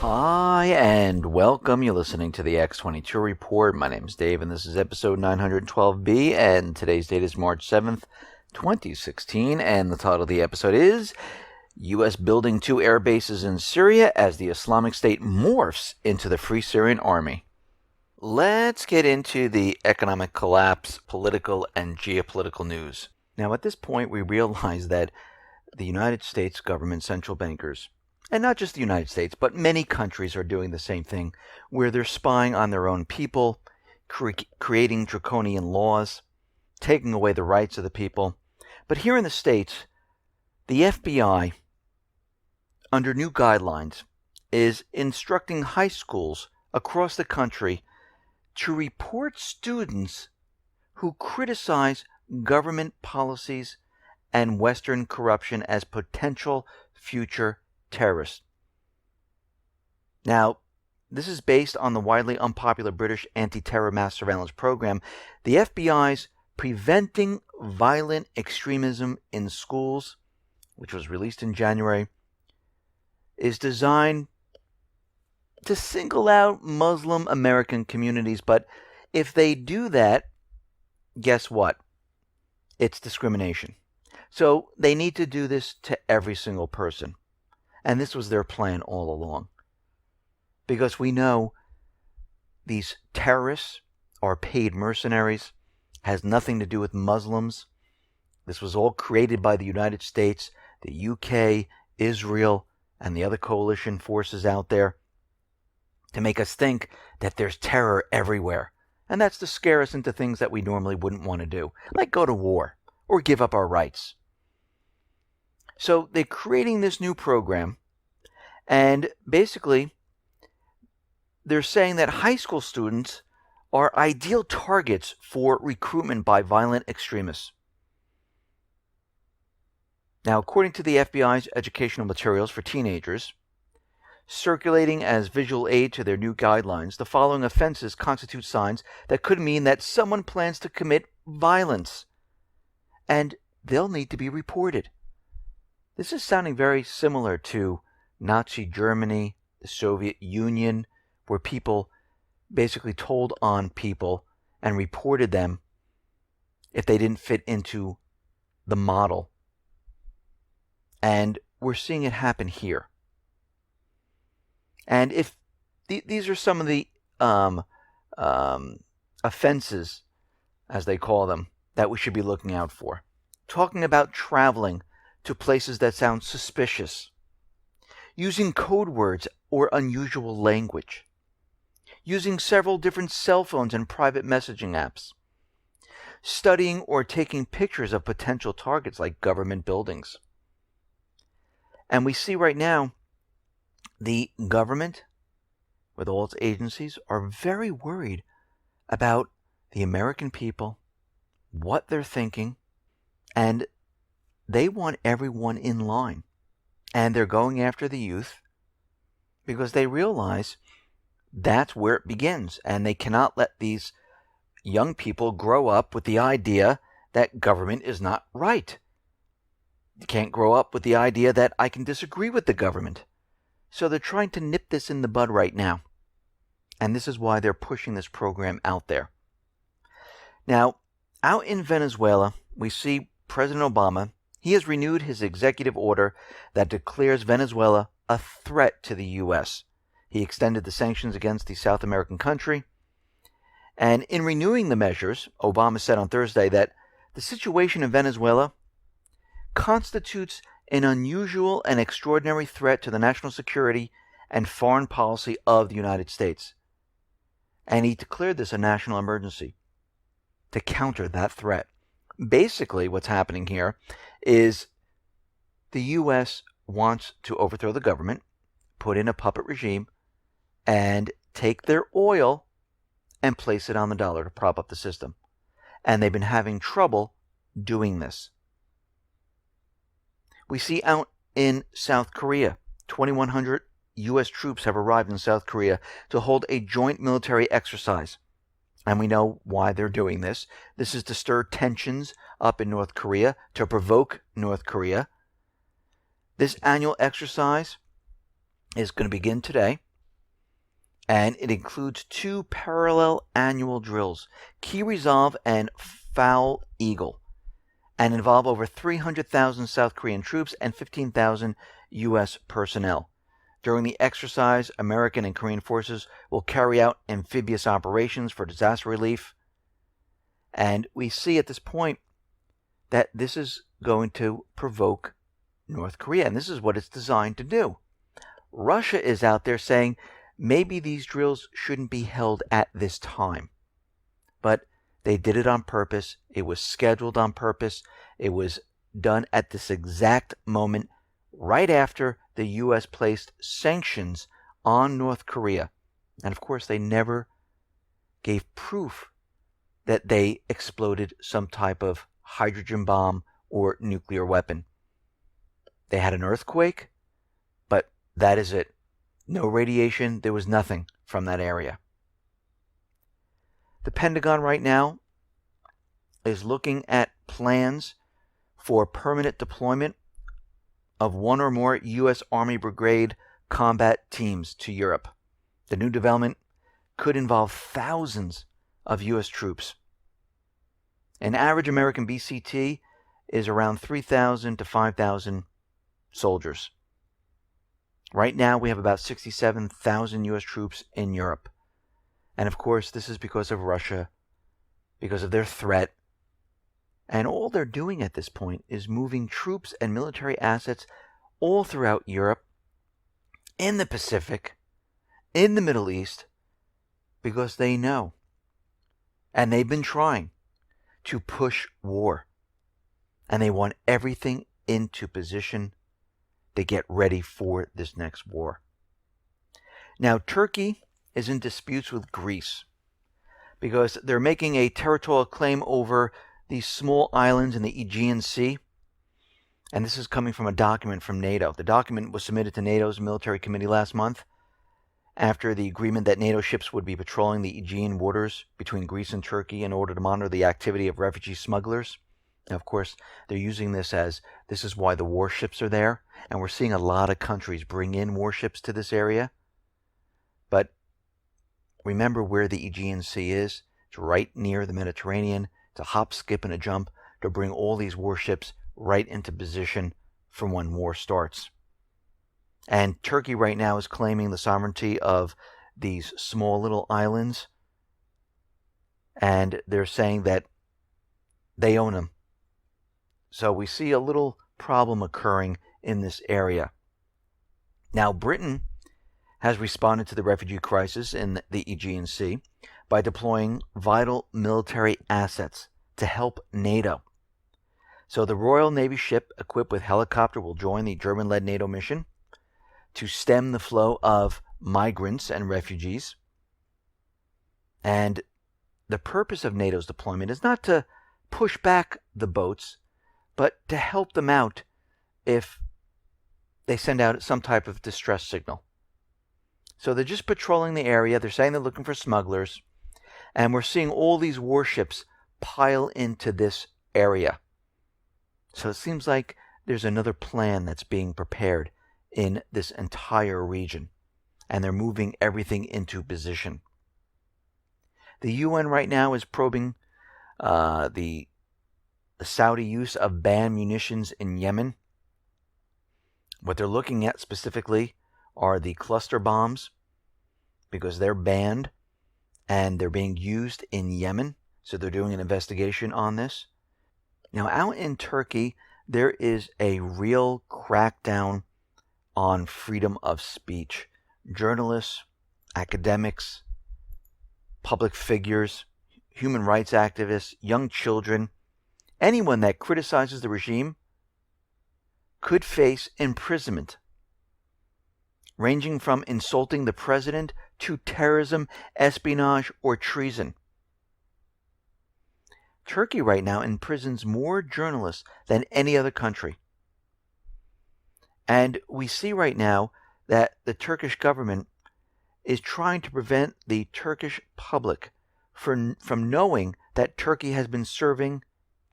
Hi, and welcome. You're listening to the X22 Report. My name is Dave, and this is episode 912B, and today's date is March 7th, 2016, and the title of the episode is U.S. Building 2 Airbases in Syria as the Islamic State morphs into the Free Syrian Army. Let's get into the economic collapse, political, and geopolitical news. Now, at this point, we realize that the United States government central bankers, and not just the United States, but many countries are doing the same thing, where they're spying on their own people, creating draconian laws, taking away the rights of the people. But here in the States, the FBI, under new guidelines, is instructing high schools across the country to report students who criticize government policies and Western corruption as potential future terrorists. Now, this is based on the widely unpopular British anti-terror mass surveillance program. The FBI's Preventing Violent Extremism in Schools, which was released in January, is designed to single out Muslim American communities. But if they do that, guess what? It's discrimination. So they need to do this to every single person. And this was their plan all along. Because we know these terrorists are paid mercenaries, has nothing to do with Muslims. This was all created by the United States, the UK, Israel, and the other coalition forces out there to make us think that there's terror everywhere. And that's to scare us into things that we normally wouldn't want to do, like go to war or give up our rights. So they're creating this new program, and basically they're saying that high school students are ideal targets for recruitment by violent extremists. Now, according to the FBI's educational materials for teenagers, circulating as visual aid to their new guidelines, the following offenses constitute signs that could mean that someone plans to commit violence, and they'll need to be reported. This is sounding very similar to Nazi Germany, the Soviet Union, where people basically told on people and reported them if they didn't fit into the model. And we're seeing it happen here. And if these are some of the offenses, as they call them, that we should be looking out for. Talking about traveling to places that sound suspicious, using code words or unusual language, using several different cell phones and private messaging apps, studying or taking pictures of potential targets like government buildings. And we see right now the government, with all its agencies, are very worried about the American people, what they're thinking, and they want everyone in line. And they're going after the youth because they realize that's where it begins. And they cannot let these young people grow up with the idea that government is not right. You can't grow up with the idea that I can disagree with the government. So they're trying to nip this in the bud right now. And this is why they're pushing this program out there. Now, out in Venezuela, we see President Obama. He has renewed his executive order that declares Venezuela a threat to the U.S. He extended the sanctions against the South American country. And in renewing the measures, Obama said on Thursday that the situation in Venezuela constitutes an unusual and extraordinary threat to the national security and foreign policy of the United States. And he declared this a national emergency to counter that threat. Basically, what's happening here is the U.S. wants to overthrow the government, put in a puppet regime, and take their oil and place it on the dollar to prop up the system. And they've been having trouble doing this. We see out in South Korea, 2,100 U.S. troops have arrived in South Korea to hold a joint military exercise. And we know why they're doing this. This is to stir tensions up in North Korea, to provoke North Korea. This annual exercise is going to begin today. and it includes 2 parallel annual drills, Key Resolve and Foul Eagle, and involve over 300,000 South Korean troops and 15,000 U.S. personnel. During the exercise, American and Korean forces will carry out amphibious operations for disaster relief. And we see at this point that this is going to provoke North Korea, and this is what it's designed to do. Russia is out there saying maybe these drills shouldn't be held at this time. But they did it on purpose. It was scheduled on purpose. It was done at this exact moment, right after the U.S. placed sanctions on North Korea. And of course, they never gave proof that they exploded some type of hydrogen bomb or nuclear weapon. They had an earthquake, but that is it. No radiation. There was nothing from that area. The Pentagon right now is looking at plans for permanent deployment of 1 or more U.S. Army Brigade combat teams to Europe. The new development could involve thousands of U.S. troops. An average American BCT is around 3,000 to 5,000 soldiers. Right now, we have about 67,000 U.S. troops in Europe. And of course, this is because of Russia, because of their threat. And all they're doing at this point is moving troops and military assets all throughout Europe, in the Pacific, in the Middle East, because they know, and they've been trying to push war. And they want everything into position to get ready for this next war. Now, Turkey is in disputes with Greece because they're making a territorial claim over these small islands in the Aegean Sea. And this is coming from a document from NATO. The document was submitted to NATO's military committee last month after the agreement that NATO ships would be patrolling the Aegean waters between Greece and Turkey in order to monitor the activity of refugee smugglers. Now, of course, they're using this as this is why the warships are there. And we're seeing a lot of countries bring in warships to this area. But remember where the Aegean Sea is. It's right near the Mediterranean. It's a hop, skip, and a jump to bring all these warships right into position for when war starts. And Turkey right now is claiming the sovereignty of these small little islands. And they're saying that they own them. So we see a little problem occurring in this area. Now, Britain has responded to the refugee crisis in the Aegean Sea by deploying vital military assets to help NATO. So the Royal Navy ship equipped with helicopter will join the German-led NATO mission to stem the flow of migrants and refugees. And the purpose of NATO's deployment is not to push back the boats, but to help them out if they send out some type of distress signal. So they're just patrolling the area. They're saying they're looking for smugglers. And we're seeing all these warships pile into this area. So it seems like there's another plan that's being prepared in this entire region. And they're moving everything into position. The UN right now is probing the Saudi use of banned munitions in Yemen. What they're looking at specifically are the cluster bombs, because they're banned and they're being used in Yemen. So they're doing an investigation on this. Now, out in Turkey, there is a real crackdown on freedom of speech. Journalists, academics, public figures, human rights activists, young children, anyone that criticizes the regime could face imprisonment, ranging from insulting the president to terrorism, espionage, or treason. Turkey right now imprisons more journalists than any other country. And we see right now that the Turkish government is trying to prevent the Turkish public from knowing that Turkey has been serving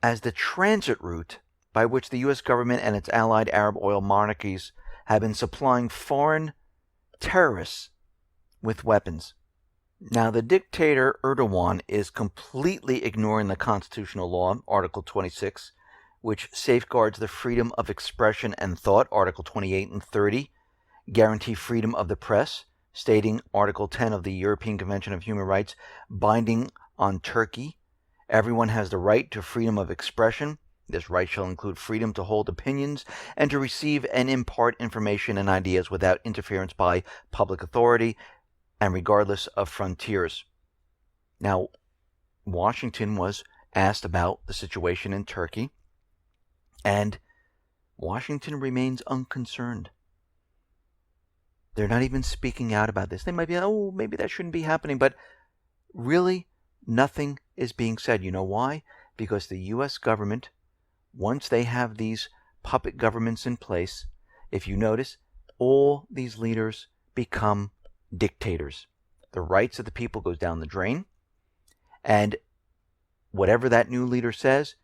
as the transit route by which the U.S. government and its allied Arab oil monarchies have been supplying foreign terrorists with weapons. Now, the dictator Erdogan is completely ignoring the constitutional law, Article 26, which safeguards the freedom of expression and thought, Article 28 and 30, guarantee freedom of the press, stating Article 10 of the European Convention of Human Rights, binding on Turkey. Everyone has the right to freedom of expression. This right shall include freedom to hold opinions and to receive and impart information and ideas without interference by public authority and regardless of frontiers. Now, Washington was asked about the situation in Turkey, and Washington remains unconcerned. They're not even speaking out about this. They might be, oh, maybe that shouldn't be happening, but really nothing is being said. You know why? Because the U.S. government, once they have these puppet governments in place, if you notice, all these leaders become dictators. The rights of the people goes down the drain, and whatever that new leader says,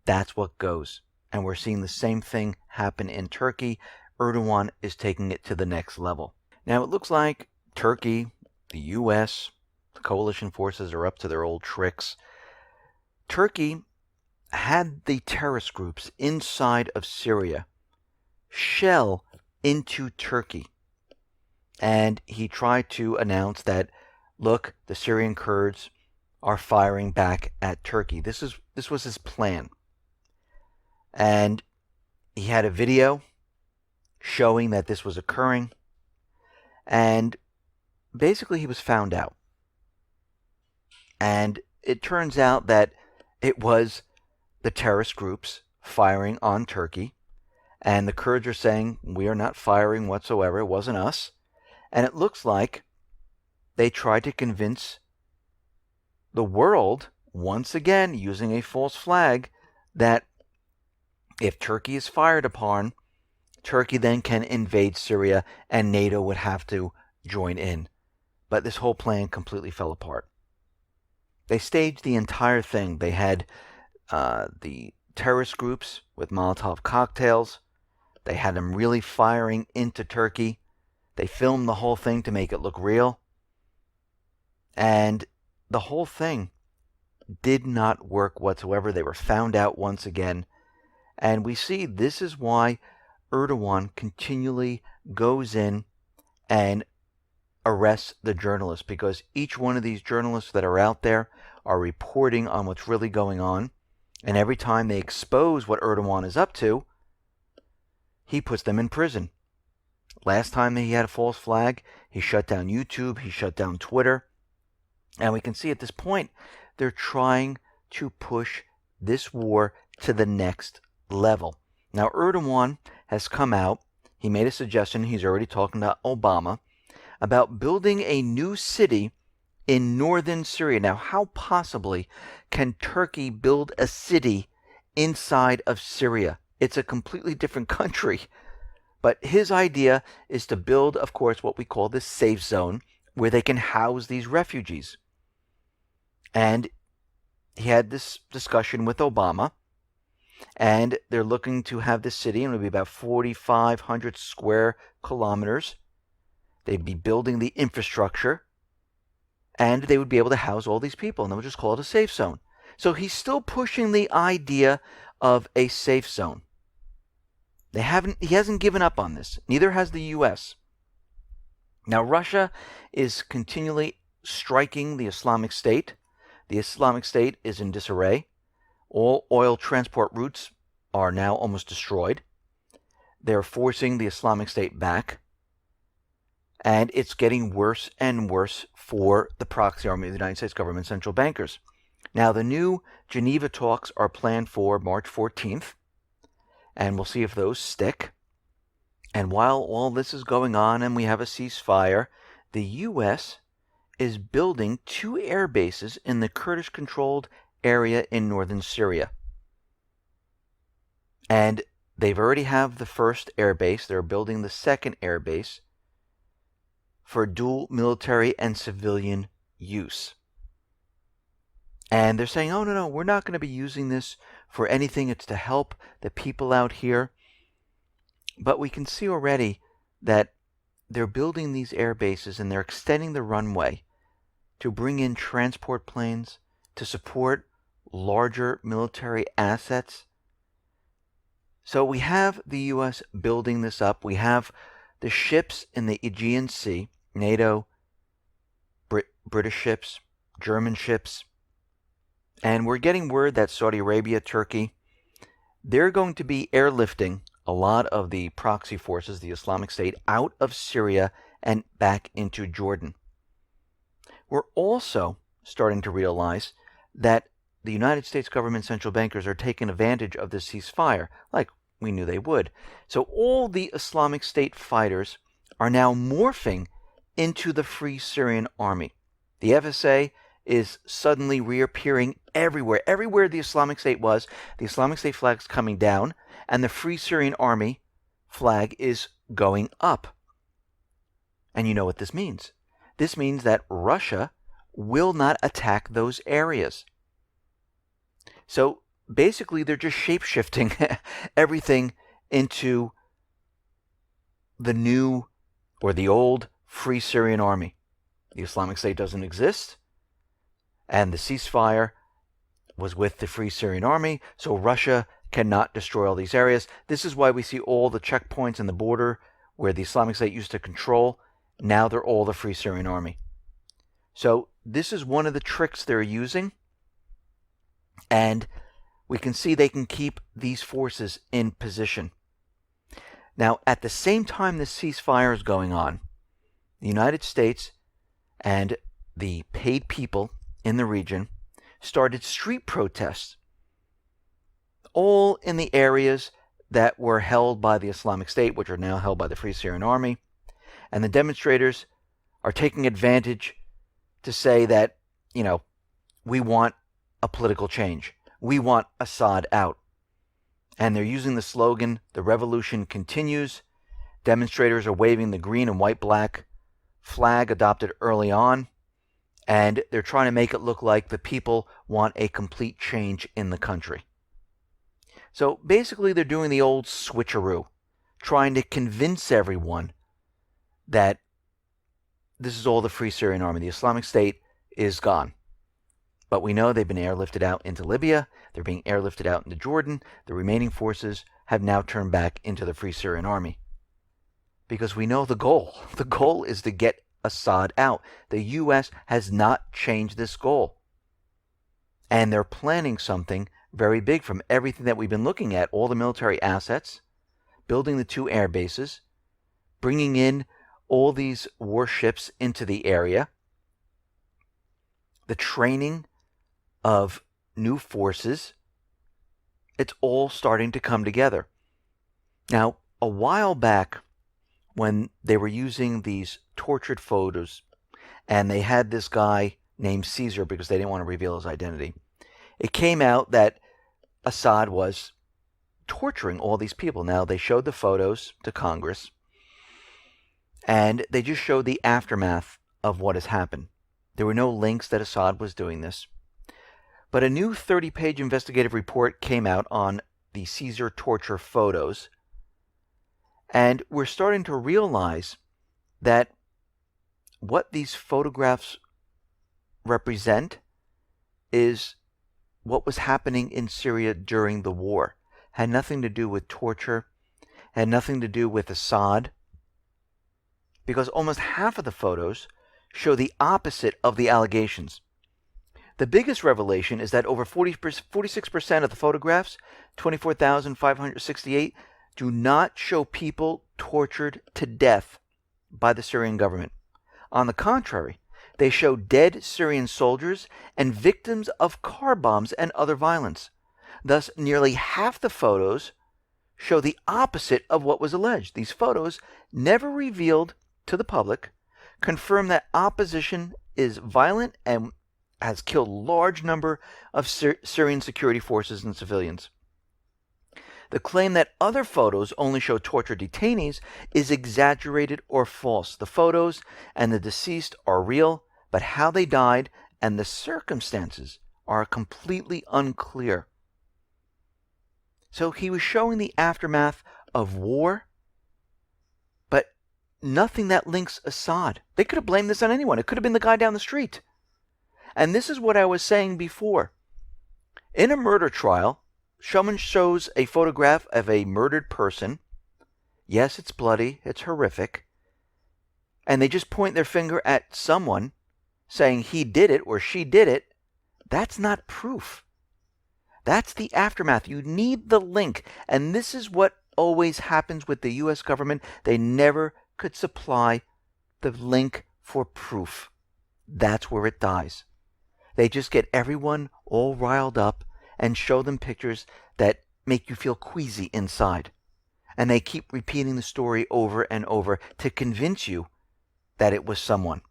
that's what goes. And we're seeing the same thing happen in Turkey. Erdogan is taking it to the next level. Now, it looks like Turkey, the U.S., the coalition forces are up to their old tricks. Turkey had the terrorist groups inside of Syria shell into Turkey. And he tried to announce that, look, the Syrian Kurds are firing back at Turkey. This was his plan. And he had a video showing that this was occurring. And basically he was found out. And it turns out that it was the terrorist groups firing on Turkey. And the Kurds are saying, we are not firing whatsoever. It wasn't us. And it looks like they tried to convince the world, once again using a false flag, that if Turkey is fired upon, Turkey then can invade Syria and NATO would have to join in. But this whole plan completely fell apart. They staged the entire thing. They had the terrorist groups with Molotov cocktails. They had them really firing into Turkey. They filmed the whole thing to make it look real. And the whole thing did not work whatsoever. They were found out once again. And we see this is why Erdogan continually goes in and arrests the journalists, because each one of these journalists that are out there are reporting on what's really going on. And every time they expose what Erdogan is up to, he puts them in prison. Last time he had a false flag, he shut down YouTube, he shut down Twitter. And we can see at this point, they're trying to push this war to the next level. Now, Erdogan has come out. He made a suggestion. He's already talking to Obama about building a new city in northern Syria. Now, how possibly can Turkey build a city inside of Syria? It's a completely different country. But his idea is to build, of course, what we call the safe zone, where they can house these refugees. And he had this discussion with Obama. And they're looking to have this city, and it'll be about 4,500 square kilometers. They'd be building the infrastructure, and they would be able to house all these people, and they would just call it a safe zone. So he's still pushing the idea of a safe zone. He hasn't given up on this. Neither has the U.S. Now, Russia is continually striking the Islamic State. The Islamic State is in disarray. All oil transport routes are now almost destroyed. They're forcing the Islamic State back. And it's getting worse and worse for the proxy army of the United States government central bankers. Now, the new Geneva talks are planned for March 14th. And we'll see if those stick. And while all this is going on and we have a ceasefire, the U.S. is building 2 air bases in the Kurdish-controlled area in northern Syria. And they've already have the first air base. They're building the second air base for dual military and civilian use. And they're saying, oh, no, we're not going to be using this for anything. It's to help the people out here. But we can see already that they're building these air bases and they're extending the runway to bring in transport planes to support larger military assets. So we have the U.S. building this up. We have the ships in the Aegean Sea, NATO, British ships, German ships, and we're getting word that Saudi Arabia, Turkey, they're going to be airlifting a lot of the proxy forces, the Islamic State, out of Syria and back into Jordan. We're also starting to realize that the United States government central bankers are taking advantage of this ceasefire, like we knew they would. So all the Islamic State fighters are now morphing into the Free Syrian Army. The FSA is suddenly reappearing everywhere. Everywhere the Islamic State was, the Islamic State flag's coming down, and the Free Syrian Army flag is going up. And you know what this means. This means that Russia will not attack those areas. So basically, they're just shape-shifting everything into the new or the old Free Syrian Army. The Islamic State doesn't exist, and the ceasefire was with the Free Syrian Army, so Russia cannot destroy all these areas. This is why we see all the checkpoints in the border where the Islamic State used to control. Now they're all the Free Syrian Army. So this is one of the tricks they're using, and we can see they can keep these forces in position. Now, at the same time this ceasefire is going on, the United States and the paid people in the region started street protests, all in the areas that were held by the Islamic State, which are now held by the Free Syrian Army. And the demonstrators are taking advantage to say that, we want a political change. We want Assad out. And they're using the slogan, "The revolution continues." Demonstrators are waving the green and white-black flag adopted early on, and they're trying to make it look like the people want a complete change in the country. So basically, they're doing the old switcheroo, trying to convince everyone that this is all the Free Syrian Army. The Islamic State is gone. But we know they've been airlifted out into Libya. They're being airlifted out into Jordan. The remaining forces have now turned back into the Free Syrian Army. Because we know the goal. The goal is to get Assad out. The U.S. has not changed this goal. And they're planning something very big from everything that we've been looking at. All the military assets, building the 2 air bases, bringing in all these warships into the area, the training of new forces. It's all starting to come together. Now, a while back, when they were using these tortured photos, and they had this guy named Caesar because they didn't want to reveal his identity, it came out that Assad was torturing all these people. Now, they showed the photos to Congress, and they just showed the aftermath of what has happened. There were no links that Assad was doing this. But a new 30-page investigative report came out on the Caesar torture photos, and we're starting to realize that what these photographs represent is what was happening in Syria during the war. Had nothing to do with torture, had nothing to do with Assad, because almost half of the photos show the opposite of the allegations. The biggest revelation is that over 46% of the photographs, 24,568, do not show people tortured to death by the Syrian government. On the contrary, they show dead Syrian soldiers and victims of car bombs and other violence. Thus, nearly half the photos show the opposite of what was alleged. These photos, never revealed to the public, confirm that opposition is violent and has killed a large number of Syrian security forces and civilians. The claim that other photos only show tortured detainees is exaggerated or false. The photos and the deceased are real, but how they died and the circumstances are completely unclear. So he was showing the aftermath of war, but nothing that links Assad. They could have blamed this on anyone. It could have been the guy down the street. And this is what I was saying before. In a murder trial, someone shows a photograph of a murdered person. Yes, it's bloody, it's horrific. And they just point their finger at someone saying he did it or she did it. That's not proof. That's the aftermath. You need the link. And this is what always happens with the U.S. government. They never could supply the link for proof. That's where it dies. They just get everyone all riled up and show them pictures that make you feel queasy inside. And they keep repeating the story over and over to convince you that it was someone.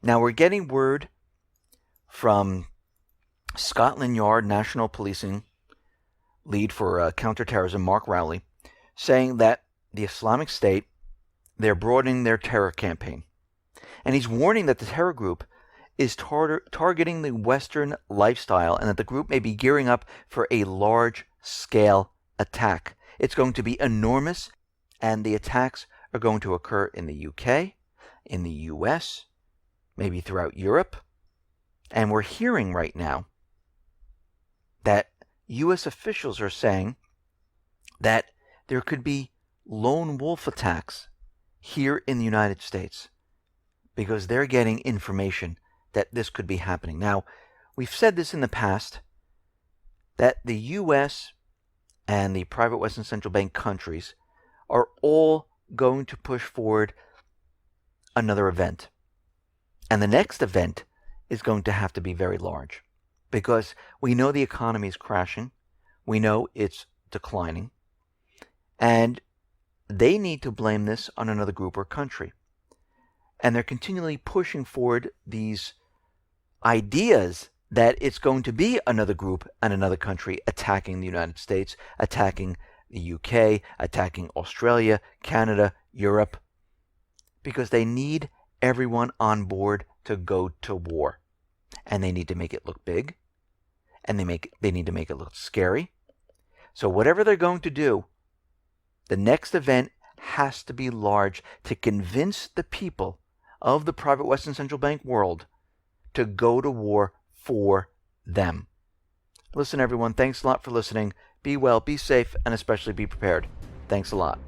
Now we're getting word from Scotland Yard National Policing lead for counterterrorism, Mark Rowley, saying that the Islamic State, they're broadening their terror campaign. And he's warning that the terror group is targeting the Western lifestyle and that the group may be gearing up for a large-scale attack. It's going to be enormous, and the attacks are going to occur in the UK, in the US, maybe throughout Europe. And we're hearing right now that U.S. officials are saying that there could be lone wolf attacks here in the United States because they're getting information that this could be happening. Now, we've said this in the past, that the U.S. and the private Western Central Bank countries are all going to push forward another event. And the next event is going to have to be very large because we know the economy is crashing. We know it's declining. And they need to blame this on another group or country. And they're continually pushing forward these ideas that it's going to be another group and another country attacking the United States, attacking the UK, attacking Australia, Canada, Europe, because they need everyone on board to go to war. And they need to make it look big, and they need to make it look scary. So whatever they're going to do, the next event has to be large to convince the people of the private Western Central Bank world to go to war for them. Listen, everyone, thanks a lot for listening. Be well, be safe, and especially be prepared. Thanks a lot.